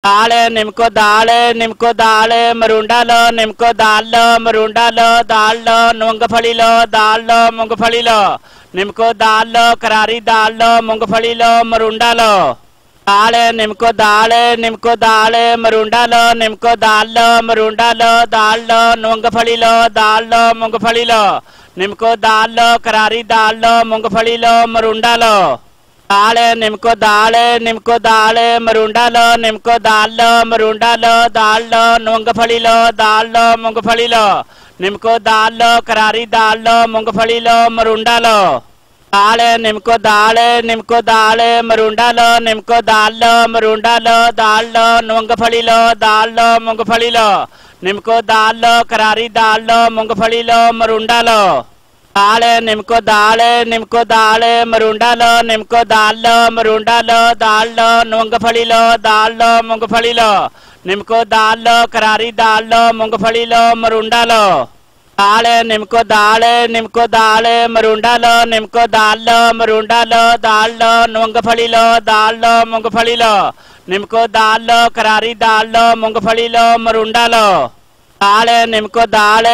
दाल निम्को दाल मरुंडा लो निम्को दाल लो मरुंडा लो दाल लो मूंगफली लो दाल लो मूंगफली लो निम्को दाल लो करारी दाल लो मूंगफली लो मरुंडा लो दाल निम्को दाल मरुंडा लो निम्को दाल लो मरुंडा लो दाल लो मूंगफली लो दाल लो मूंगफली लो निम्को दाल लो करारी दाल लो मूंगफली लो मरुंडा लो दाल निम्को दाल मरुंडा लो निम्को दाल लो मरुंडा लो दाल लो मूंगफली लो दाल लो मूंगफली लो निम्को दाल लो करारी दाल लो मूंगफली लो मरुंडा लो दाल निम्को दाल मरुंडा लो निम्को दाल लो मरुंडा लो दाल लो मूंगफली लो दाल लो मूंगफली लो निम्को दाल लो करारी दाल लो मूंगफली लो मरुंडा लो दाल निम्को दाल मरुंडा लो निम्को दाल लो मरुंडा लो दाल लो मूंगफली लो दाल लो मूंगफली लो निम्को दाल लो करारी दाल लो मूंगफली लो मरुंडा लो दाल निम्को दाल मरुंडा लो निम्को दाल लो मरुंडा लो दाल लो मूंगफली लो दाल लो मूंगफली लो निम्को दाल लो करारी दाल लो मूंगफली लो मरुंडा लो दाल निम्को दाल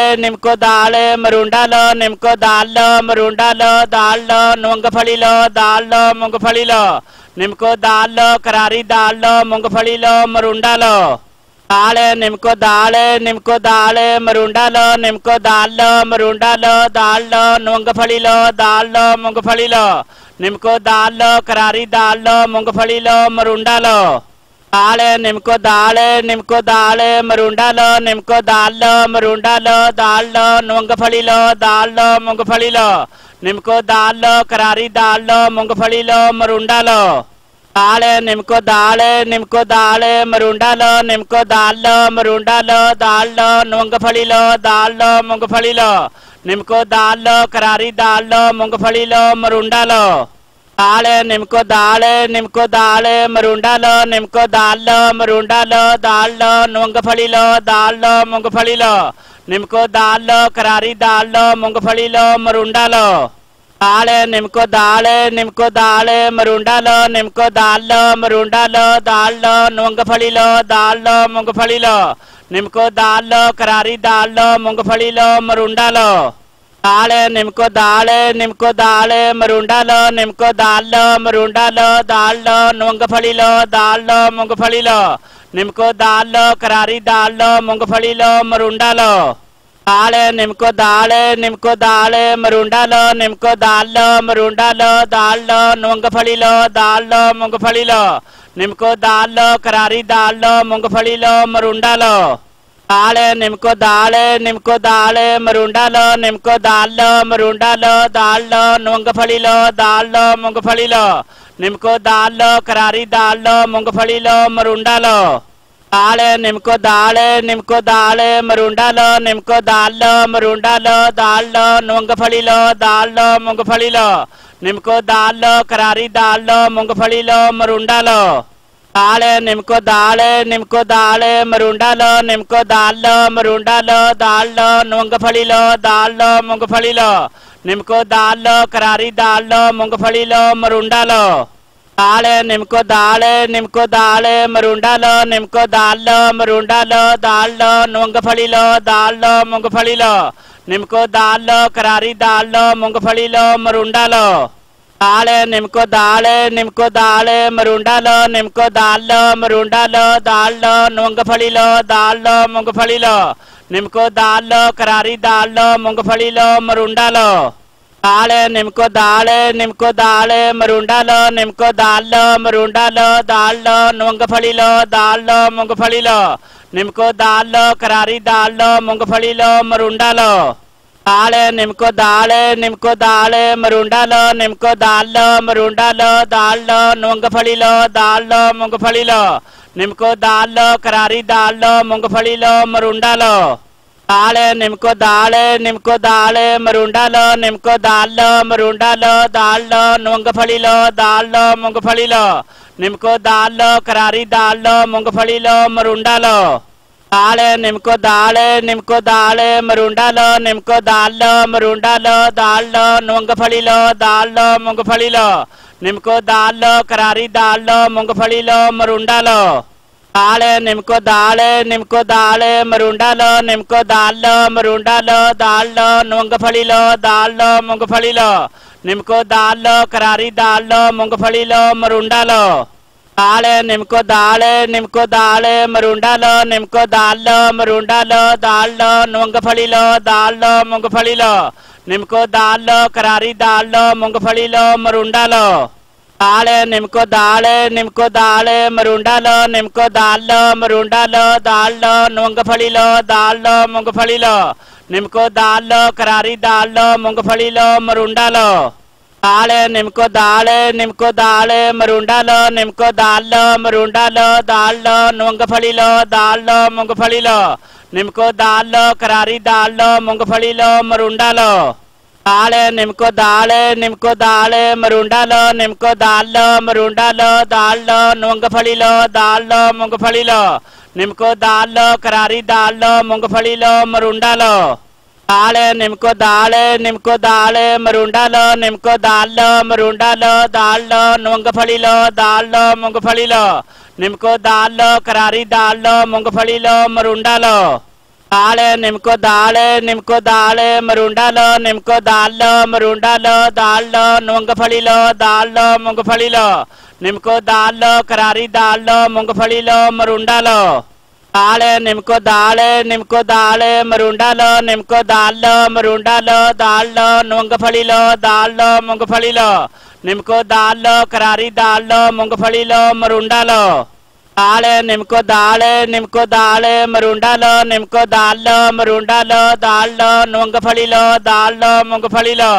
मरुंडा लो निम्को दाल लो मरुंडा लो दाल लो मूंगफली लो दाल लो मूंगफली लो निम्को दाल लो करारी दाल लो मूंगफली लो मरुंडा लो दाल निम्को दाल मरुंडा लो निम्को दाल लो मरुंडा लो दाल लो मूंगफली लो दाल लो मूंगफली लो निम्को दाल लो करारी दाल लो मूंगफली लो मरुंडा लो दाल निम्को दाल मरुंडा लो निम्को दाल लो मरुंडा लो दाल लो मूंगफली लो दाल लो मूंगफली लो निम्को दाल लो करारी दाल लो मूंगफली लो मरुंडा लो दाल निम्को दाल मरुंडा लो निम्को दाल लो मरुंडा लो दाल लो मूंगफली लो दाल लो मूंगफली लो निम्को दाल लो करारी दाल लो मूंगफली लो मरुंडा लो दाल निम्को दाल मरुंडा लो निम्को दाल लो मरुंडा लो दाल लो मूंगफली लो दाल लो मूंगफली लो निम्को दाल लो करारी दाल लो मूंगफली लो मरुंडा लो दाल निम्को दाल मरुंडा लो निम्को दाल लो मरुंडा लो दाल लो मूंगफली लो दाल लो मूंगफली लो निम्को दाल लो करारी दाल लो मूंगफली लो मरुंडा लो दाल निम्को दाल मरुंडा लो निम्को दाल लो मरुंडा लो दाल लो मूंगफली लो दाल लो मूंगफली लो निम्को दाल लो करारी दाल लो मूंगफली लो मरुंडा लो दाल निम्को दाल मरुंडा लो निम्को दाल लो मरुंडा लो दाल लो मूंगफली लो दाल लो मूंगफली लो निम्को दाल लो करारी दाल लो मूंगफली लो मरुंडा लो दाल निम्को दाल मरुंडा लो निम्को दाल लो मरुंडा लो दाल लो मूंगफली लो दाल लो मूंगफली लो निम्को दाल लो करारी दाल लो मूंगफली लो मरुंडा लो दाल निम्को दाल मरुंडा लो निम्को दाल लो मरुंडा लो दाल लो मूंगफली लो दाल लो मूंगफली लो निम्को दाल लो करारी दाल लो मूंगफली लो मरुंडा लो दाल निम्को दाल मरुंडा लो निम्को दाल लो मरुंडा लो दाल लो मूंगफली लो दाल लो मूंगफली लो निम्को दाल लो करारी दाल लो मूंगफली लो मरुंडा लो दाल निम्को दाल मरुंडा लो निम्को दाल लो मरुंडा लो दाल लो मूंगफली लो दाल लो मूंगफली लो निम्को दाल लो करारी दाल लो मूंगफली लो मरुंडा लो दाल निम्को दाल मरुंडा लो निम्को दाल लो मरुंडा लो दाल लो मूंगफली लो दाल लो मूंगफली लो निम्को दाल लो करारी दाल लो मूंगफली लो मरुंडा लो दाल निम्को दाल मरुंडा लो निम्को दाल लो मरुंडा लो दाल लो मूंगफली लो दाल लो मूंगफली लो निम्को दाल लो करारी दाल लो मूंगफली लो मरुंडा लो दाल निम्को दाल मरुंडा लो निम्को दाल लो मरुंडा लो दाल लो मूंगफली लो दाल लो मूंगफली लो निम्को दाल लो करारी दाल लो मूंगफली लो मरुंडा लो दाल निम्को दाल मरुंडा लो निम्को दाल लो मरुंडा लो दाल लो मूंगफली लो दाल लो मूंगफली लो निम्को दाल लो करारी दाल लो मूंगफली लो मरुंडा लो दाल निम्को दाल मरुंडा लो निम्को दाल लो मरुंडा लो दाल लो मूंगफली लो दाल लो मूंगफली लो निम्को दाल लो करारी दाल लो मूंगफली लो मरुंडा लो दाल निम्को दाल मरुंडा लो निम्को दाल लो मरुंडा लो दाल लो मूंगफली लो दाल लो मूंगफली लो निम्को दाल लो करारी दाल लो मूंगफली लो मरुंडा लो दाल निम्को दाल मरुंडा लो निम्को दाल लो मरुंडा लो दाल लो मूंगफली लो दाल लो मूंगफली लो निम्को दाल लो करारी दाल लो मूंगफली लो मरुंडा लो दाल निम्को दाल मरुंडा लो निम्को दाल लो मरुंडा लो दाल लो मूंगफली लो दाल लो मूंगफली लो निम्को दाल लो करारी दाल लो मूंगफली लो मरुंडा लो दाल निम्को दाल मरुंडा लो निम्को दाल लो मरुंडा लो दाल लो मूंगफली लो दाल लो मूंगफली लो निम्को दाल लो करारी दाल लो मूंगफली लो मरुंडा लो दाल निम्को दाल मरुंडा लो निम्को दाल लो मरुंडा लो दाल लो मूंगफली लो दाल लो मूंगफली लो निम्को दाल लो करारी दाल लो मूंगफली लो मरुंडा लो दाल निम्को दाल मरुंडा लो निम्को दाल लो मरुंडा लो दाल लो मूंगफली लो दाल लो मूंगफली लो निम्को दाल लो करारी दाल लो मूंगफली लो मरुंडा लो दाल निम्को दाल मरुंडा लो निम्को दाल लो मरुंडा लो दाल लो मूंगफली लो दाल लो मूंगफली लो निम्को दाल लो करारी दाल लो मूंगफली लो मरुंडा लो दाल निम्को दाल मरुंडा लो निम्को दाल लो मरुंडा लो दाल लो मूंगफली लो दाल लो मूंगफली लो निम्को दाल लो करारी दाल लो मूंगफली लो मरुंडा लो दाल निम्को दाल मरुंडा लो निम्को दाल लो मरुंडा लो दाल लो मूंगफली लो दाल लो मूंगफली लो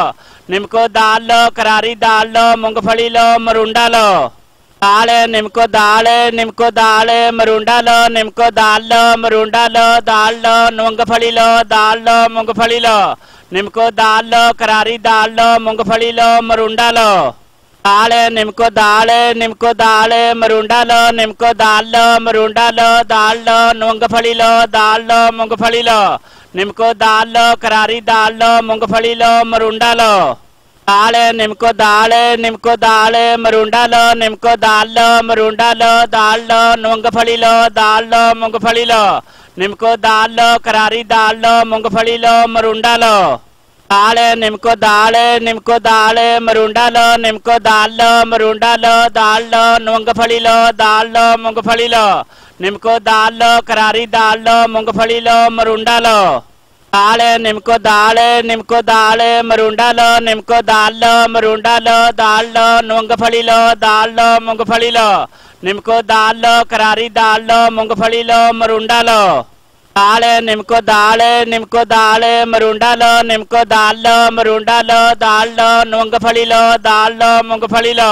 निम्को दाल लो करारी दाल लो मूंगफली लो मरुंडा लो दाल निम्को दाल मरुंडा लो निम्को दाल लो मरुंडा लो दाल लो मूंगफली लो दाल लो मूंगफली लो निम्को दाल लो करारी दाल लो मूंगफली लो मरुंडा लो दाल निम्को दाल मरुंडा लो निम्को दाल लो मरुंडा लो दाल लो मूंगफली लो दाल लो मूंगफली लो निम्को दाल लो करारी दाल लो मूंगफली लो मरुंडा लो दाल निम्को दाल मरुंडा लो निम्को दाल लो मरुंडा लो दाल लो मूंगफली लो दाल लो मूंगफली लो निम्को दाल लो करारी दाल लो मूंगफली लो मरुंडा लो दाल निम्को दाल मरुंडा लो निम्को दाल लो मरुंडा लो दाल लो मूंगफली लो दाल लो मूंगफली लो निम्को दाल लो करारी दाल लो मूंगफली लो मरुंडा लो दाल निम्को दाल मरुंडा लो निम्को दाल लो मरुंडा लो दाल लो मूंगफली लो दाल लो मूंगफली लो निम्को दाल लो करारी दाल लो मूंगफली लो मरुंडा लो दाल निम्को दाल मरुंडा लो निम्को दाल लो मरुंडा लो दाल लो मूंगफली लो दाल लो मूंगफली लो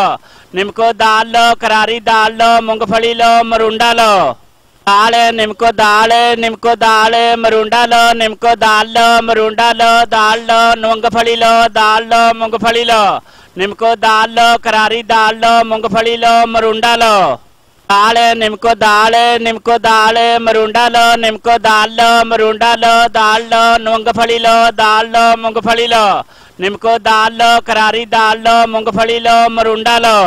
निम्को दाल लो करारी दाल लो मूंगफली लो मरुंडा लो दाल निम्को दाल मरुंडा लो निम्को दाल लो मरुंडा लो दाल लो मूंगफली लो दाल लो मूंगफली लो निम्को दाल लो करारी दाल लो मूंगफली लो मरुंडा लो दाल निम्को दाल मरुंडा लो निम्को दाल लो मरुंडा लो दाल लो मूंगफली लो दाल लो मूंगफली लो निम्को दाल लो करारी दाल लो मूंगफली लो मरुंडा लो।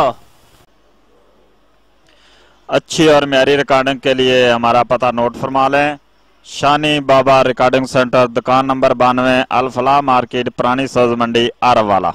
अच्छी और म्यारी रिकॉर्डिंग के लिए हमारा पता नोट फरमा लें। शानी बाबा रिकॉर्डिंग सेंटर, दुकान नंबर 92, अल फलाह मार्केट, पुरानी सब्ज मंडी, आरव वाला।